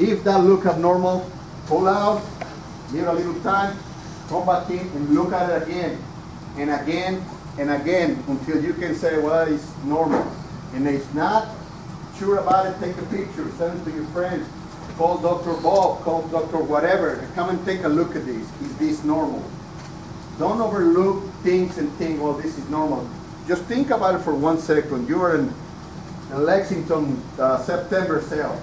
If that look abnormal, pull out, give it a little time, come back in and look at it again and again and again until you can say, well, it's normal. And if it's not sure about it, take a picture, send it to your friends, call Dr. Bob, call Dr. whatever, and come and take a look at this. Is this normal? Don't overlook things and think, well, this is normal. Just think about it for 1 second. You are in Lexington September sale.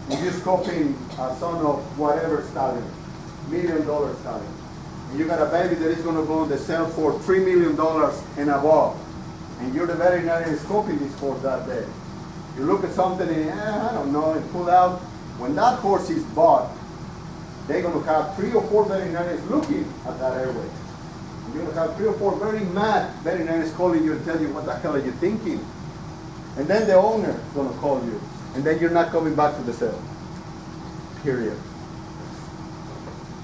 And you're scoping a son of whatever stallion, $1 million stallion. And you got a baby that is going to go on the sale for $3 million and above. And you're the veterinarian scoping this horse that day. You look at something and, I don't know, and pull out. When that horse is bought, they're going to have 3 or 4 veterinarians looking at that airway. You're going to have 3 or 4 very mad veterinarians calling you and tell you, what the hell are you thinking? And then the owner is going to call you. And then you're not coming back to the sale. Period.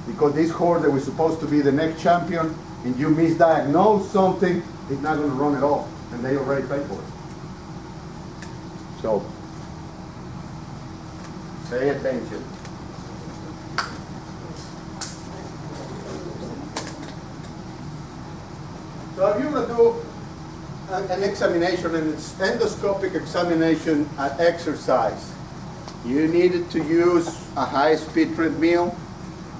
Because this horse that was supposed to be the next champion, and you misdiagnose something, it's not going to run it off. And they already paid for it. So, pay attention. So if you're going to do an examination, an endoscopic examination at exercise, you needed to use a high-speed treadmill,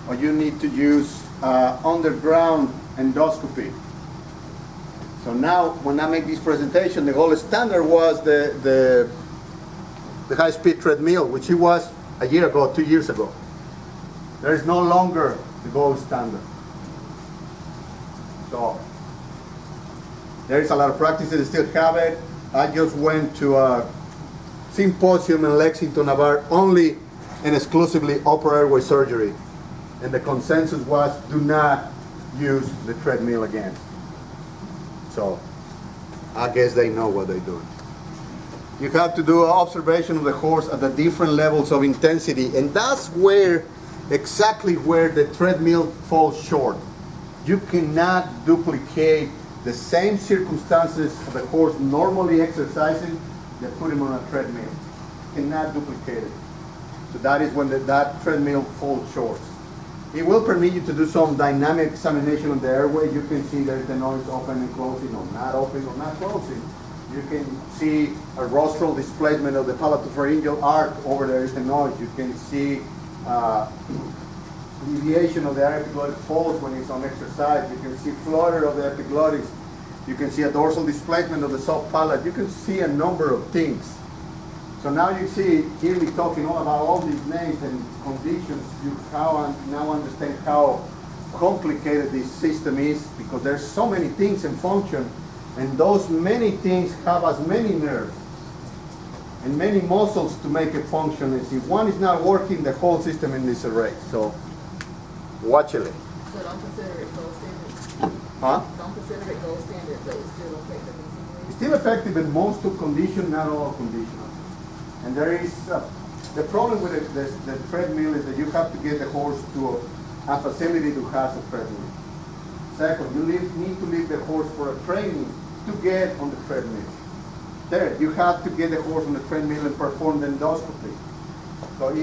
or you need to use underground endoscopy. So now, when I make this presentation, the gold standard was the high-speed treadmill, which it was a year ago, 2 years ago. There is no longer the gold standard. So there is a lot of practices that still have it. I just went to a symposium in Lexington about only and exclusively upper airway surgery. And the consensus was, do not use the treadmill again. So I guess they know what they're doing. You have to do an observation of the horse at the different levels of intensity. And that's where, exactly where the treadmill falls short. You cannot duplicate the same circumstances of the horse normally exercising, they put him on a treadmill. You cannot duplicate it. So that is when that treadmill falls short. It will permit you to do some dynamic examination of the airway. You can see there's the noise open and closing, or not open or not closing. You can see a rostral displacement of the palatopharyngeal arc. Over there is the noise. You can see deviation of the epiglottic folds when it's on exercise. You can see flutter of the epiglottis. You can see a dorsal displacement of the soft palate. You can see a number of things. So now you hear me talking all about all these names and conditions. You now understand how complicated this system is, because there's so many things in function, and those many things have as many nerves and many muscles to make it function. And if one is not working, the whole system is in disarray. So watch it. So don't consider it gold standard. Huh? Don't consider it gold standard, but it's still effective in some ways. It's still effective in most of conditions, not all conditions. And there is the problem with the treadmill is that you have to get the horse to a facility that has a treadmill. Second, you need to leave the horse for a training to get on the treadmill. Third, you have to get the horse on the treadmill and perform the endoscopy. So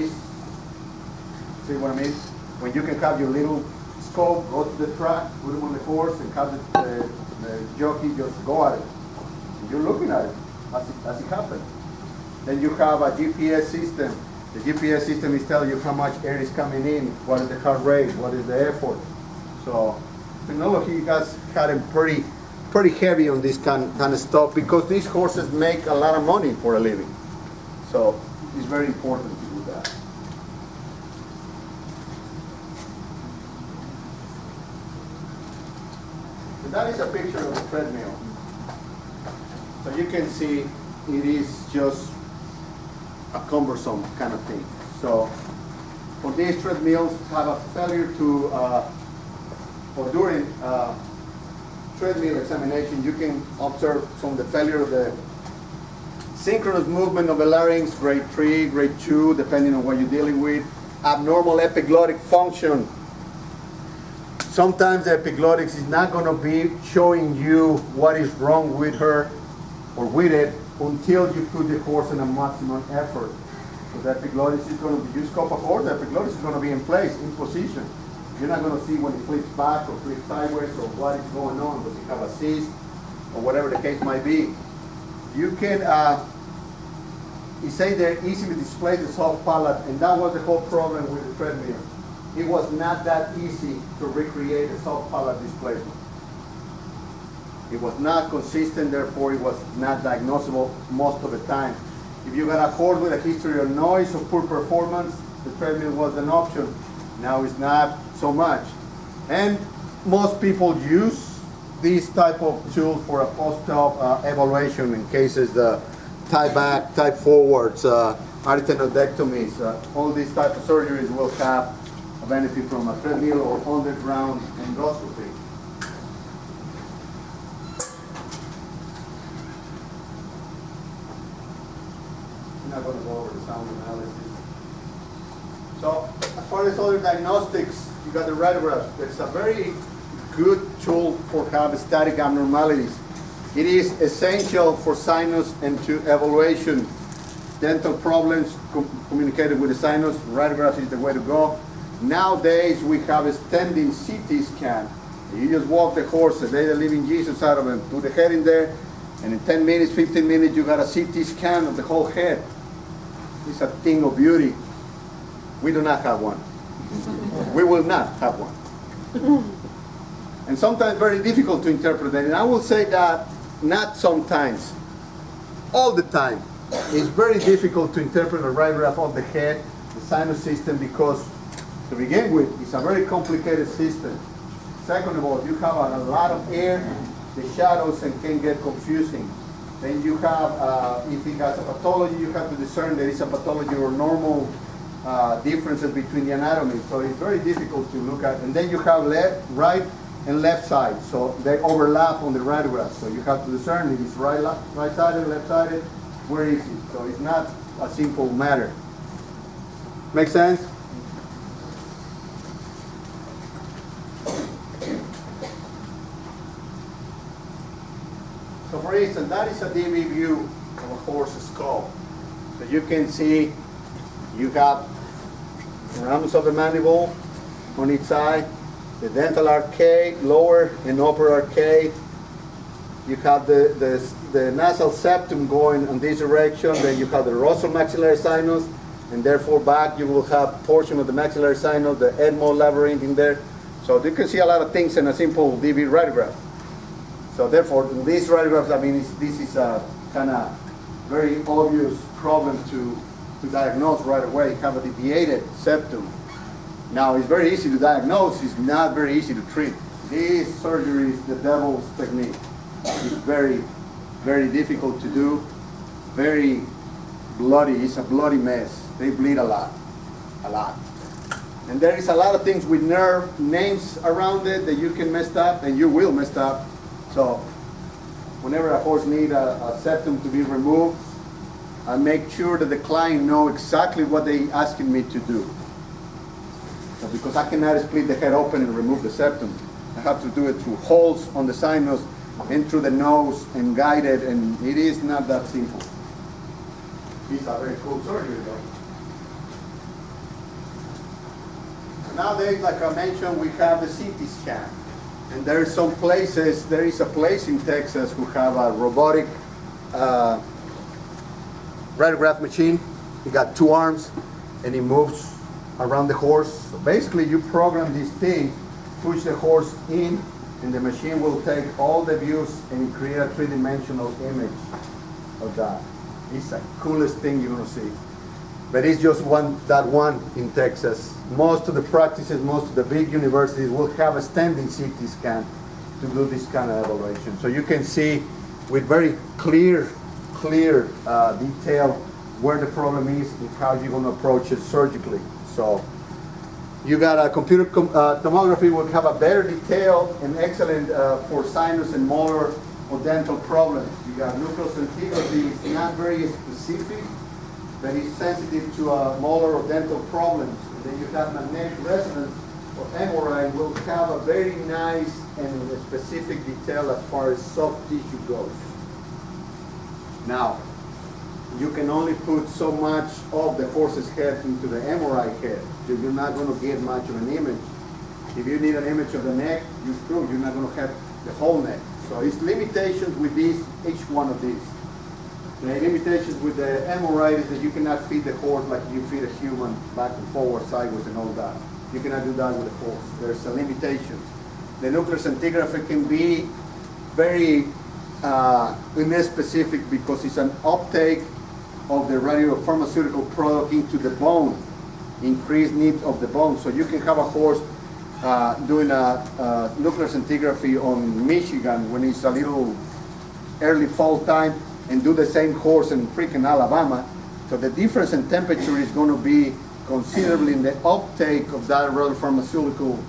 see what I mean? When you can have your little scope, go to the track, put him on the horse, and have the jockey just go at it. And you're looking at it as it happens. Then you have a GPS system. The GPS system is telling you how much air is coming in, what is the heart rate, what is the effort. So technology has gotten pretty heavy on this kind of stuff, because these horses make a lot of money for a living. So it's very important to do that. So that is a picture of the treadmill. So you can see it is just a cumbersome kind of thing. So for these treadmills have a failure to, or during treadmill examination, you can observe some of the failure of the synchronous movement of the larynx, grade 3, grade 2, depending on what you're dealing with. Abnormal epiglottic function. Sometimes the epiglottics is not going to be showing you what is wrong with her or with it until you put the horse in a maximum effort. So the epiglottis is going to be, you scope a horse, the epiglottis is going to be in place, in position. You're not going to see when it flips back or flips sideways or what is going on, because you have a cyst or whatever the case might be. You can, you say they easily display the soft palate, and that was the whole problem with the treadmill. It was not that easy to recreate a soft palate displacement. It was not consistent, therefore it was not diagnosable most of the time. If you got a horse with a history of noise or poor performance, the treadmill was an option. Now it's not so much. And most people use this type of tool for a post-op evaluation in cases the tie back, tie forwards, arytenoidectomies, all these type of surgeries will have a benefit from a treadmill or underground endoscopy. I'm not going to go over the sound analysis. So as far as other diagnostics, you got the radiographs. It's a very good tool for have static abnormalities. It is essential for sinus and to evaluation. Dental problems communicated with the sinus, radiograph is the way to go. Nowadays we have a standing CT scan. You just walk the horse, the day the living Jesus out of him, put the head in there, and in 10 minutes, 15 minutes, you got a CT scan of the whole head. It's a thing of beauty. We do not have one. We will not have one. And sometimes very difficult to interpret that. And I will say that not sometimes, all the time. It's very difficult to interpret a radiograph of the head, the sinus system, because to begin with, it's a very complicated system. Second of all, you have a lot of air, the shadows can get confusing. Then you have, if it has a pathology, you have to discern there is a pathology or normal differences between the anatomy. So it's very difficult to look at. And then you have left, right, and left side. So they overlap on the radiograph. So you have to discern if it's right-sided, left-sided, where is it? So it's not a simple matter. Make sense? So for instance, that is a DV view of a horse's skull. So you can see you have the roundness of the mandible on each side, the dental arcade, lower and upper arcade. You have the nasal septum going in this direction, then you have the rostral maxillary sinus, and therefore back you will have portion of the maxillary sinus, the Edmond labyrinth in there. So you can see a lot of things in a simple DV radiograph. So therefore, in these radiographs, I mean, this is a kind of very obvious problem to diagnose right away. You have a deviated septum. Now, it's very easy to diagnose. It's not very easy to treat. This surgery is the devil's technique. It's very, very difficult to do. Very bloody. It's a bloody mess. They bleed a lot. A lot. And there is a lot of things with nerve names around it that you can mess up, and you will mess up. So whenever a horse needs a septum to be removed, I make sure that the client knows exactly what they're asking me to do. So because I cannot split the head open and remove the septum. I have to do it through holes on the sinus and through the nose and guide it, and it is not that simple. It's a very cool surgery though. Nowadays, like I mentioned, we have the CT scan. And there are some places, there is a place in Texas who have a robotic radiograph machine. It got two arms and it moves around the horse. So basically you program this thing, push the horse in, and the machine will take all the views and create a three-dimensional image of that. It's the coolest thing you're gonna see. But it's just one in Texas. Most of the practices, most of the big universities will have a standing CT scan to do this kind of evaluation. So you can see with very clear detail where the problem is and how you're going to approach it surgically. So you got a computer tomography will have a better detail and excellent for sinus and molar or dental problems. You got nucleosensitigraphy, it's not very specific, but it's sensitive to molar or dental problems. And then you have magnetic resonance or MRI will have a very nice and specific detail as far as soft tissue goes. Now, you can only put so much of the horse's head into the MRI head. You're not going to get much of an image. If you need an image of the neck, you're not going to have the whole neck. So it's limitations with each one of these. The limitations with the MRI is that you cannot feed the horse like you feed a human back and forward, sideways, and all that. You cannot do that with a horse. There's a limitation. The nuclear scintigraphy can be very specific because it's an uptake of the radiopharmaceutical product into the bone, increased need of the bone. So you can have a horse doing a nuclear scintigraphy on Michigan when it's a little early fall time, and do the same horse in freaking Alabama. So the difference in temperature is going to be considerably in the uptake of that radiopharmaceutical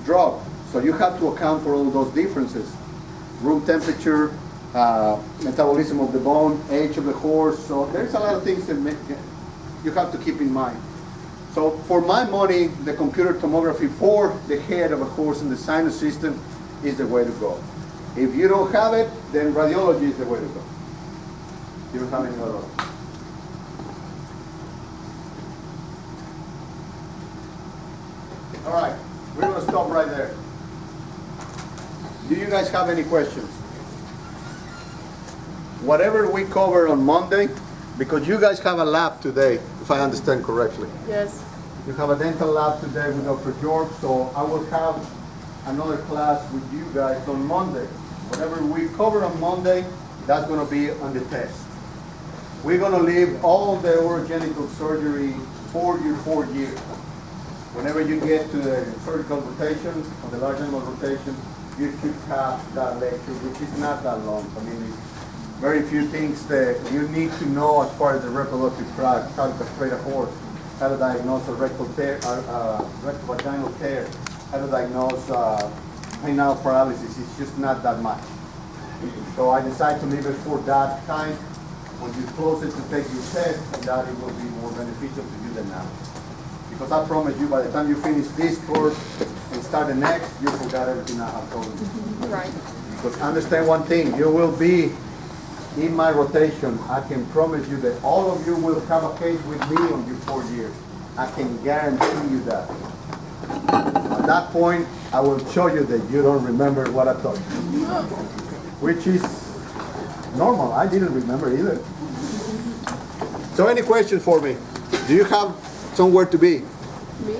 drug. So you have to account for all those differences. Room temperature, metabolism of the bone, age of the horse. So there's a lot of things that you have to keep in mind. So for my money, the computer tomography for the head of a horse in the sinus system is the way to go. If you don't have it, then radiology is the way to go. You don't have any other option. All right, we're going to stop right there. Do you guys have any questions? Whatever we cover on Monday, because you guys have a lab today, if I understand correctly. Yes. You have a dental lab today with Dr. George, so I will have another class with you guys on Monday. Whatever we cover on Monday, that's going to be on the test. We're going to leave all the orogenital surgery for you 4 years. Whenever you get to the surgical rotation, or the large animal rotation, you should have that lecture, which is not that long. I mean, it's very few things that you need to know as far as the reproductive tract, how to castrate a horse, how to diagnose a rectal tear, rectal vaginal tear, how to diagnose penile paralysis. It's just not that much. So I decided to leave it for that time. When you close it to take your test, and that it will be more beneficial to you than now. Because I promise you, by the time you finish this course and start the next, you forgot everything I have told you. Right. Because understand one thing, you will be in my rotation. I can promise you that all of you will have a case with me on your 4 years. I can guarantee you that. At that point, I will show you that you don't remember what I told you. Which is normal. I didn't remember either. So any questions for me? Do you have somewhere to be? Me?